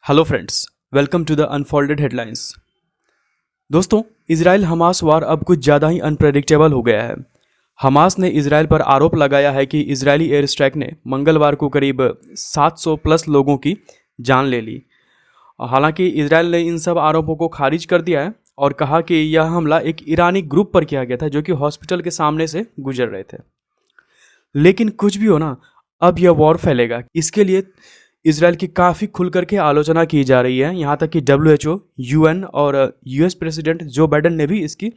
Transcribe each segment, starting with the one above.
Hello friends, welcome to the unfolded headlines. दोस्तों, Israel Hamas war अब कुछ ज़्यादा ही अनप्रेडिक्टेबल हो गया है। हमास ने इजराइल पर आरोप लगाया है कि इजरायली एयर स्ट्राइक ने मंगलवार को करीब 700 प्लस लोगों की जान ले ली। हालांकि इजराइल ने इन सब आरोपों को खारिज कर दिया है और कहा कि यह हमला एक ईरानी ग्रुप पर किया गया था जो कि हॉस्पिटल के सामने से गुजर रहे थे। लेकिन कुछ भी हो ना, अब यह वॉर फैलेगा, इसके लिए इजराइल की काफ़ी खुल करके आलोचना की जा रही है। यहाँ तक कि WHO, UN और US प्रेसिडेंट जो बाइडन ने भी इसकी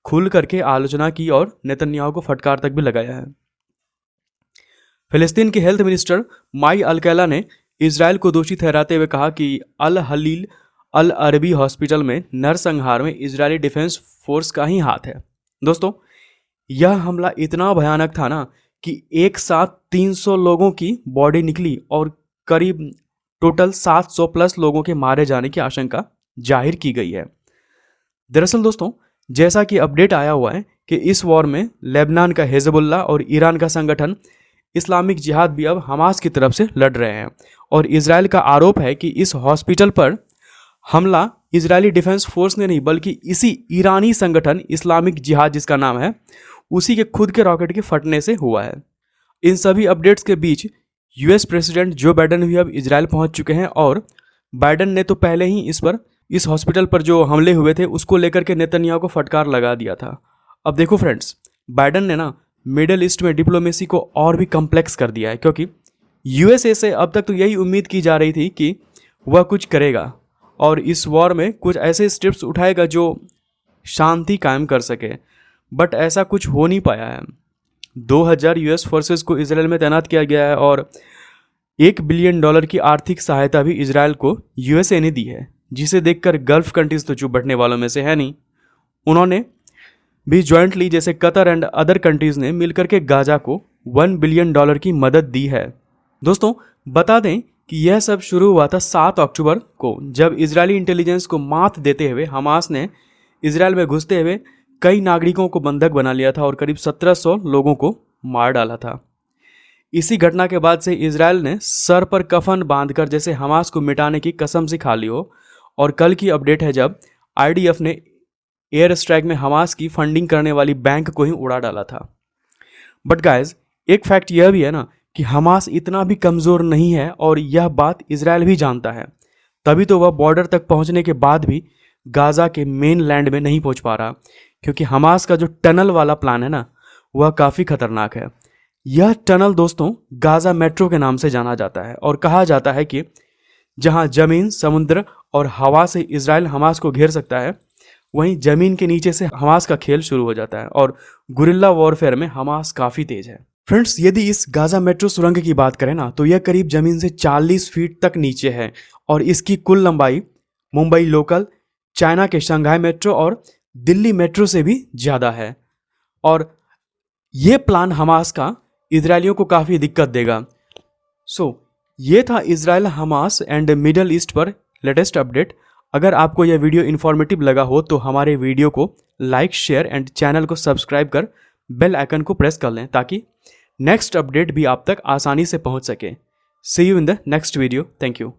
खुल करके आलोचना की और नेतन्याहू को फटकार तक भी लगाया है। फिलिस्तीन के हेल्थ मिनिस्टर माई अलकैला ने इजराइल को दोषी ठहराते हुए कहा कि अल हलील अल अरबी हॉस्पिटल में नरसंहार में इजरायली डिफेंस फोर्स का ही हाथ है। दोस्तों, यह हमला इतना भयानक था ना कि एक साथ 300 लोगों की बॉडी निकली और करीब टोटल 700 प्लस लोगों के मारे जाने की आशंका जाहिर की गई है। दरअसल दोस्तों, जैसा कि अपडेट आया हुआ है कि इस वॉर में लेबनान का हिजबुल्लाह और ईरान का संगठन इस्लामिक जिहाद भी अब हमास की तरफ से लड़ रहे हैं और इजराइल का आरोप है कि इस हॉस्पिटल पर हमला इजरायली डिफेंस फोर्स ने नहीं बल्कि इसी ईरानी संगठन इस्लामिक जिहाद जिसका नाम है उसी के खुद के रॉकेट के फटने से हुआ है। इन सभी अपडेट्स के बीच US प्रेसिडेंट जो बाइडन भी अब इजराइल पहुंच चुके हैं और बाइडन ने तो पहले ही इस हॉस्पिटल पर जो हमले हुए थे उसको लेकर के नेतन्याहू को फटकार लगा दिया था। अब देखो फ्रेंड्स, बाइडन ने ना मिडल ईस्ट में डिप्लोमेसी को और भी कम्प्लेक्स कर दिया है, क्योंकि USA से अब तक तो यही उम्मीद की जा रही थी कि वह कुछ करेगा और इस वॉर में कुछ ऐसे स्टेप्स उठाएगा जो शांति कायम कर सके, बट ऐसा कुछ हो नहीं पाया है। 2000 US फोर्सेस को इजराइल में तैनात किया गया है और $1 बिलियन की आर्थिक सहायता भी इजराइल को USA ने दी है, जिसे देखकर गल्फ कंट्रीज तो चुप बैठने वालों में से है नहीं। उन्होंने भी जॉइंटली जैसे कतर एंड अदर कंट्रीज ने मिलकर के गाजा को $1 बिलियन की मदद दी है। दोस्तों, बता दें कि यह सब शुरू हुआ था 7 अक्टूबर को, जब इजरायली इंटेलिजेंस को मात देते हुए हमास ने इजराइल में घुसते हुए कई नागरिकों को बंधक बना लिया था और करीब 1700 लोगों को मार डाला था। इसी घटना के बाद से इजराइल ने सर पर कफन बांधकर जैसे हमास को मिटाने की कसम सी खा ली हो। और कल की अपडेट है जब IDF ने एयर स्ट्राइक में हमास की फंडिंग करने वाली बैंक को ही उड़ा डाला था। बट गाइज, एक फैक्ट यह भी है ना कि हमास इतना भी कमज़ोर नहीं है और यह बात इजराइल भी जानता है, तभी तो वह बॉर्डर तक पहुंचने के बाद भी गाजा के मेन लैंड में नहीं पहुंच पा रहा, क्योंकि हमास का जो टनल वाला प्लान है ना वह काफ़ी खतरनाक है। यह टनल दोस्तों गाजा मेट्रो के नाम से जाना जाता है और कहा जाता है कि जहां ज़मीन, समुद्र और हवा से इजराइल हमास को घेर सकता है, वहीं ज़मीन के नीचे से हमास का खेल शुरू हो जाता है और गुरिल्ला वॉरफेयर में हमास काफ़ी तेज है। फ्रेंड्स, यदि इस गाजा मेट्रो सुरंग की बात करें ना तो यह करीब ज़मीन से 40 फीट तक नीचे है और इसकी कुल लंबाई मुंबई लोकल, चाइना के शंघाई मेट्रो और दिल्ली मेट्रो से भी ज़्यादा है। और ये प्लान हमास का इजरायलियों को काफ़ी दिक्कत देगा। ये था Israel, Hamas and middle east पर लेटेस्ट अपडेट। अगर आपको यह वीडियो इन्फॉर्मेटिव लगा हो तो हमारे वीडियो को लाइक, शेयर एंड चैनल को सब्सक्राइब कर बेल आइकन को प्रेस कर लें ताकि नेक्स्ट अपडेट भी आप तक आसानी से पहुंच सके। See you in the next video. Thank you.